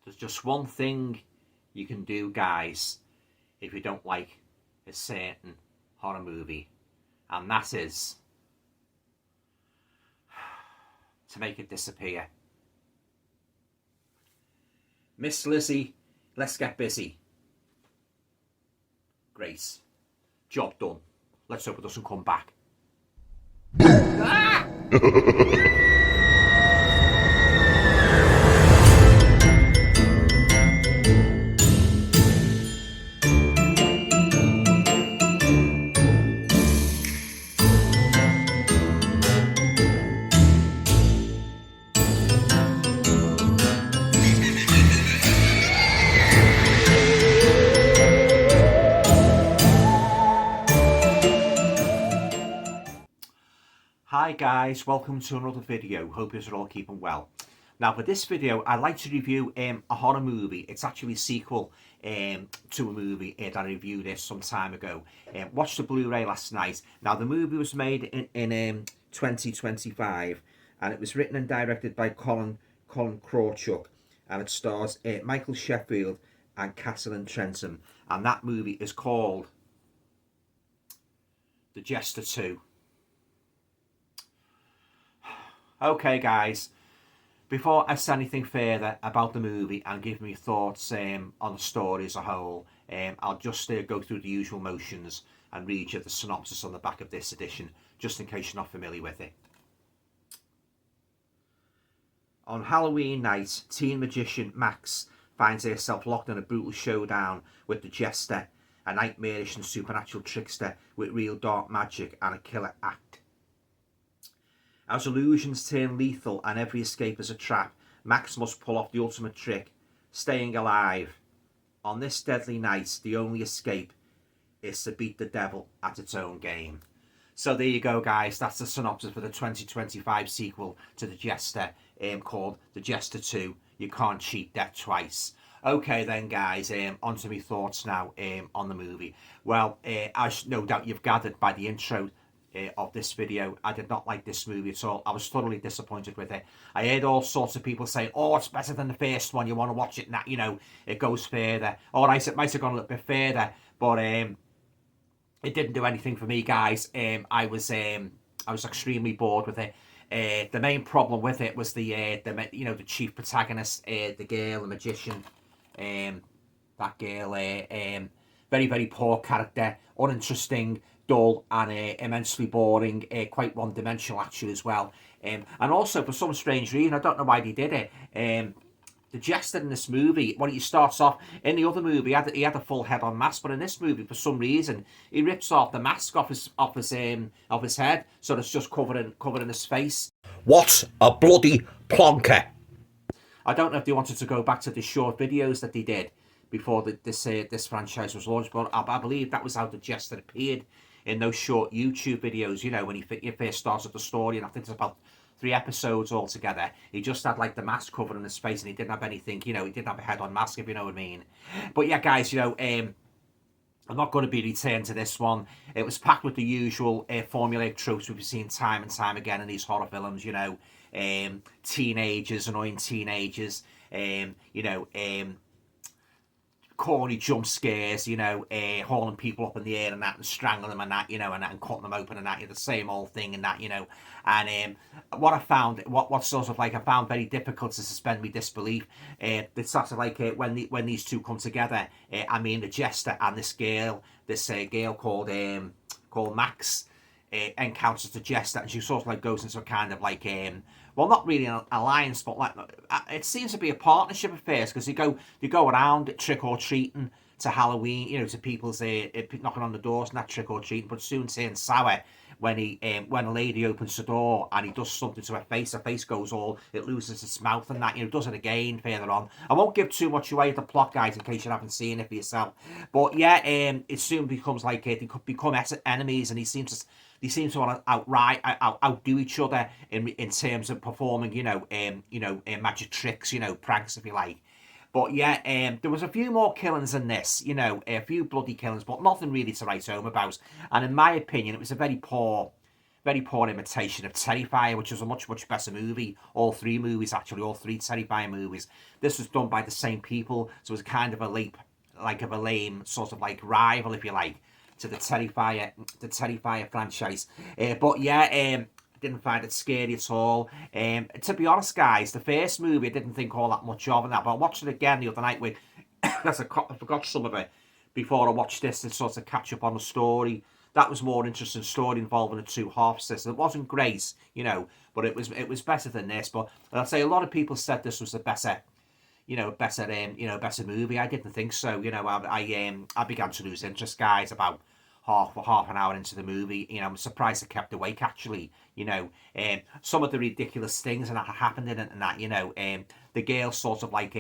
There's just one thing you can do, guys, if you don't like a certain horror movie, and that is to make it disappear. Miss Lizzie, let's get busy. Great. Job done. Let's hope it doesn't come back. Ah! Hi guys, welcome to another video. Hope you're all keeping well. Now for this video I'd like to review a horror movie. It's actually a sequel to a movie that I reviewed this some time ago. Watched the Blu-ray last night. Now the movie was made in 2025 and it was written and directed by Colin Krawchuk, and it stars Michael Sheffield and Catelyn Trentham, and that movie is called The Jester 2. Okay guys, before I say anything further about the movie and give me thoughts on the story as a whole, I'll just go through the usual motions and read you the synopsis on the back of this edition, just in case you're not familiar with it. On Halloween night, teen magician Max finds herself locked in a brutal showdown with the Jester, a nightmarish and supernatural trickster with real dark magic and a killer act. As illusions turn lethal and every escape is a trap, Max must pull off the ultimate trick, staying alive. On this deadly night, the only escape is to beat the devil at its own game. So there you go guys, that's the synopsis for the 2025 sequel to The Jester, called The Jester 2, You Can't Cheat Death Twice. Okay then guys, on to my thoughts now on the movie. Well, as no doubt you've gathered by the intro of this video, I did not like this movie at all. I was thoroughly disappointed with it. I heard all sorts of people say, oh, it's better than the first one, you want to watch it now, you know, it goes further. Alright, it might have gone a little bit further, but it didn't do anything for me, guys. I was extremely bored with it. The main problem with it was the chief protagonist, the girl, the magician, that girl, very, very poor character, uninteresting, dull and immensely boring, quite one-dimensional actually as well. And also, for some strange reason, I don't know why they did it, the Jester in this movie, when he starts off, in the other movie he had a full head-on mask, but in this movie, for some reason, he rips off the mask off his head, so it's just covering his face. What a bloody plonker! I don't know if they wanted to go back to the short videos that they did before this franchise was launched, but I believe that was how the Jester appeared in those short YouTube videos, you know, when he first started the story, and I think it's about 3 episodes altogether. He just had like the mask covering his face and he didn't have anything, you know, he didn't have a head-on mask, if you know what I mean. But yeah, guys, you know, I'm not going to be returned to this one. It was packed with the usual formulaic tropes we've seen time and time again in these horror films, you know, teenagers, annoying teenagers, corny jump scares, you know, hauling people up in the air and that, and strangling them and that, you know, and cutting them open and that, the same old thing and that, you know. And what I found, what sort of like I found very difficult to suspend my disbelief, it's sort of like when these two come together, I mean the Jester and this girl called Max, encounters the Jester, and she sort of like goes into a kind of like well, not really an alliance, but like it seems to be a partnership at first, because they go around trick-or-treating to Halloween, you know, to people's knocking on the doors and that trick-or-treating, but soon turns sour when a lady opens the door and he does something to her face. Her face goes all, it loses its mouth and that, you know, does it again further on. I won't give too much away of the plot, guys, in case you haven't seen it for yourself. But yeah, it soon becomes like they could become enemies, and they seem to want to outdo each other in terms of performing, magic tricks, pranks, if you like. But yeah, there was a few more killings in this, a few bloody killings, but nothing really to write home about. And in my opinion, it was a very poor very poor imitation of Terrifier, which was a much, much better movie. All three movies, actually, all three Terrifier movies. This was done by the same people, so it was kind of a lame sort of like rival, if you like, to the Terrifier franchise. But yeah, didn't find it scary at all. To be honest, guys, the first movie I didn't think all that much of, and that, but I watched it again the other night with, because I forgot some of it before I watched this to sort of catch up on the story. That was more interesting story involving the two half sisters. It wasn't great, you know, but it was better than this. But I'll say a lot of people said this was the better, better movie. I didn't think so. You know, I began to lose interest, guys, about half an hour into the movie. You know, I'm surprised I kept awake, actually. You know, some of the ridiculous things that happened in it, and that, you know, the girl sort of like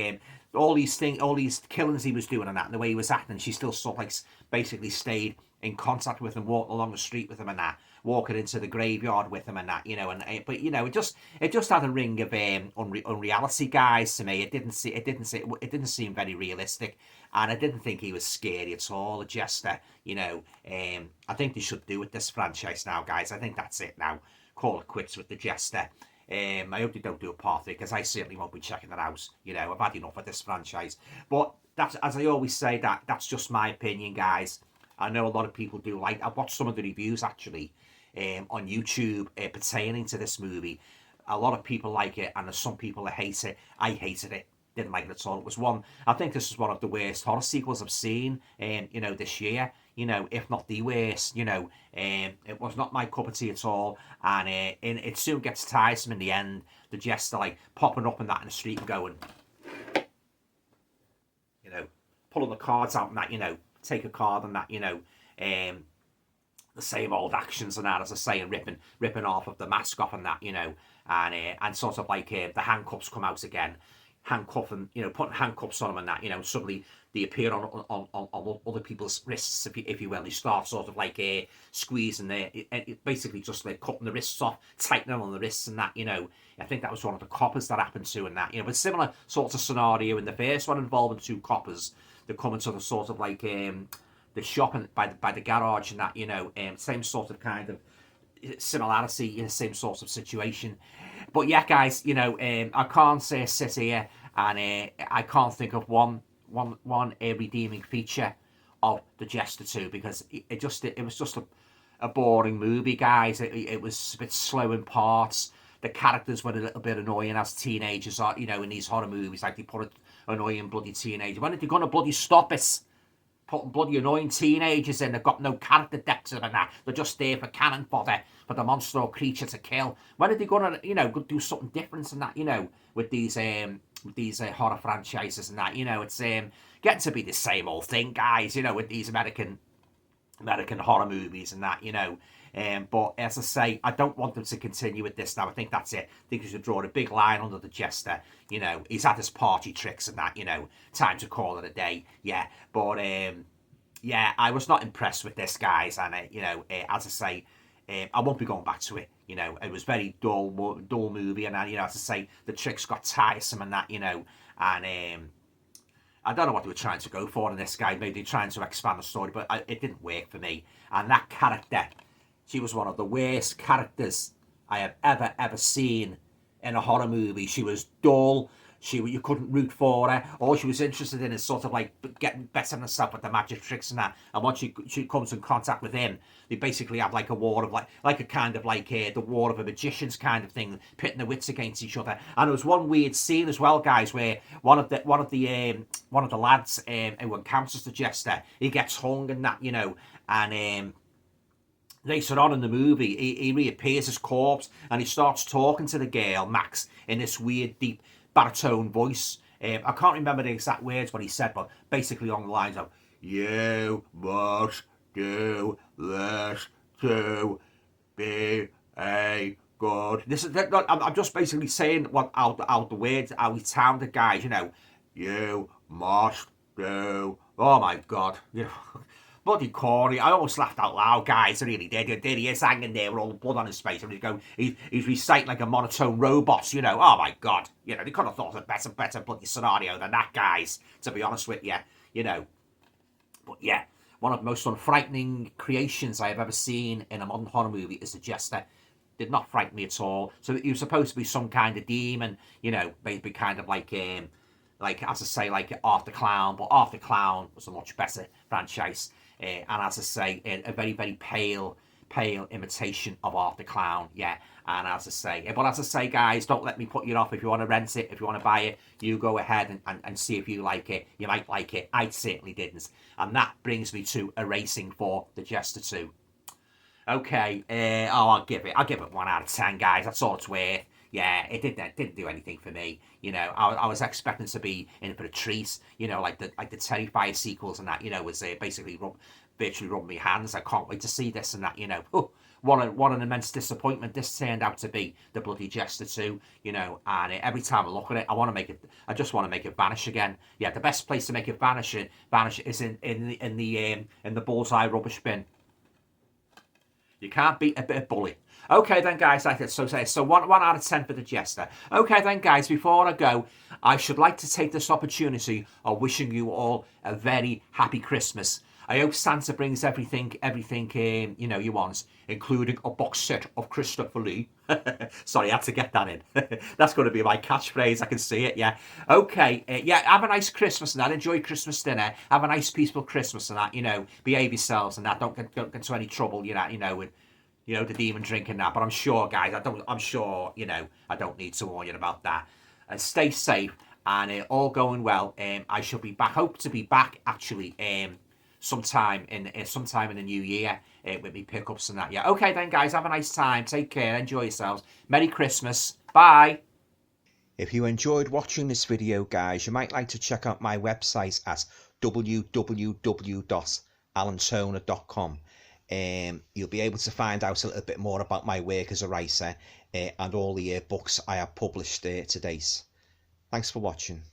all these killings he was doing and that, and the way he was acting, she still sort of like basically stayed in contact with him, walking along the street with him and that, walking into the graveyard with him and that, you know, and but you know, it just had a ring of unreality, guys, to me. It didn't seem very realistic, and I didn't think he was scary at all, a Jester. You know, I think they should do with this franchise now, guys. I think that's it now. Call it quits with the Jester. I hope they don't do a part 3, because I certainly won't be checking it out. You know, I've had enough of this franchise. But that's, as I always say, that's just my opinion, guys. I know a lot of people do like. I've watched some of the reviews actually on YouTube pertaining to this movie. A lot of people like it, and there's some people that hate it. I hated it. Didn't like it at all. It was one. I think this is one of the worst horror sequels I've seen. You know, this year. You know, if not the worst. You know, it was not my cup of tea at all, and it soon gets tiresome in the end. The Jester like popping up and that in the street and going, you know, pulling the cards out and that, you know, take a card and that, you know, the same old actions and that, as I say, and ripping off of the mask off and that, you know, and sort of like the handcuffs come out again, handcuffing, you know, putting handcuffs on them and that, you know, suddenly they appear on other people's wrists, if you will. They start sort of like squeezing basically just like cutting the wrists off, tightening on the wrists and that, you know. I think that was one of the coppers that happened to and that, you know, but similar sort of scenario in the first one involving two coppers that come into the sort of like the shop and by the garage and that, you know, same sort of kind of similarity, in the same sort of situation. But yeah, guys, you know, I can't sit here and I can't think of one redeeming feature of the Jester 2, because it was just a boring movie, guys. It was a bit slow in parts. The characters were a little bit annoying, as teenagers are, you know, in these horror movies. Like, they put an annoying bloody teenager. When are they gonna bloody stop it? Putting bloody annoying teenagers in. They've got no character depth and that. They're just there for cannon fodder, for the monster or creature to kill. When are they gonna, you know, do something different and that, you know, with these horror franchises and that, you know? It's getting to be the same old thing, guys, you know, with these American horror movies and that, you know. But as I say, I don't want them to continue with this now. I think that's it. I think we should draw a big line under the Jester. You know, he's had his party tricks and that, you know. Time to call it a day. Yeah, but yeah, I was not impressed with this, guys. And you know, as I say, I won't be going back to it. You know, it was very dull movie, and you know, as I say, the tricks got tiresome and that, you know, and I don't know what they were trying to go for in this guy. Maybe they're trying to expand the story, but it didn't work for me. And that character, she was one of the worst characters I have ever seen in a horror movie. She was dull. You couldn't root for her. All she was interested in is sort of like getting better than herself with the magic tricks and that. And once she comes in contact with him, they basically have like a war of like a kind of like the war of a magicians kind of thing, pitting the wits against each other. And there was one weird scene as well, guys, where one of the lads who encounters the Jester, he gets hung and that, you know, and later on in the movie, he reappears his corpse and he starts talking to the girl, Max, in this weird, deep baritone voice. I can't remember the exact words what he said, but basically on the lines of, "You must do this to be a good." I'm just basically saying what out the words, how he sounded, guys. You know, "You must do." Oh my God, you know. Bloody corny. I almost laughed out loud, guys. I really did. He is hanging there with all the blood on his face. And he's reciting like a monotone robot, you know. Oh, my God. You know, they could have thought of a better bloody scenario than that, guys, to be honest with you. You know. But, yeah, one of the most unfrightening creations I have ever seen in a modern horror movie is the Jester. did not frighten me at all. So he was supposed to be some kind of demon, you know, maybe kind of like as I say, like Art the Clown, but Art the Clown was a much better franchise. And as I say, a very, very pale imitation of Art the Clown, yeah. And as I say, guys, don't let me put you off. If you want to rent it, if you want to buy it, you go ahead and see if you like it. You might like it. I certainly didn't. And that brings me to a rating for the Jester 2. Okay, I'll give it 1 out of 10, guys. That's all it's worth. Yeah, it didn't do anything for me. You know, I was expecting to be in for a treat. You know, like the Terrifier sequels and that. You know, was basically virtually rubbing my hands. I can't wait to see this and that. You know, what an immense disappointment this turned out to be. The bloody Jester 2. You know, and every time I look at it, I just want to make it vanish again. Yeah, the best place to make it vanish is in the bullseye rubbish bin. You can't beat a bit of bully. Okay then, guys, so 1 out of 10 for the Jester. Okay then, guys, before I go, I should like to take this opportunity of wishing you all a very happy Christmas. I hope Santa brings everything you know you want, including a box set of Christopher Lee. Sorry, I had to get that in. That's going to be my catchphrase. I can see it. Yeah. Okay. Yeah. Have a nice Christmas and that. Enjoy Christmas dinner. Have a nice peaceful Christmas and that. You know, behave yourselves and that. Don't get into any trouble. You know, with the demon drink and that. But I'm sure, guys. I'm sure. You know, I don't need to warn you about that. Stay safe and all going well. I shall be back. Hope to be back actually. Sometime in the new year with me pickups and that. Yeah. Okay then, guys. Have a nice time. Take care. Enjoy yourselves. Merry Christmas. Bye. If you enjoyed watching this video, guys, you might like to check out my website at www.alantoner.com. You'll be able to find out a little bit more about my work as a writer and all the books I have published to date. Thanks for watching.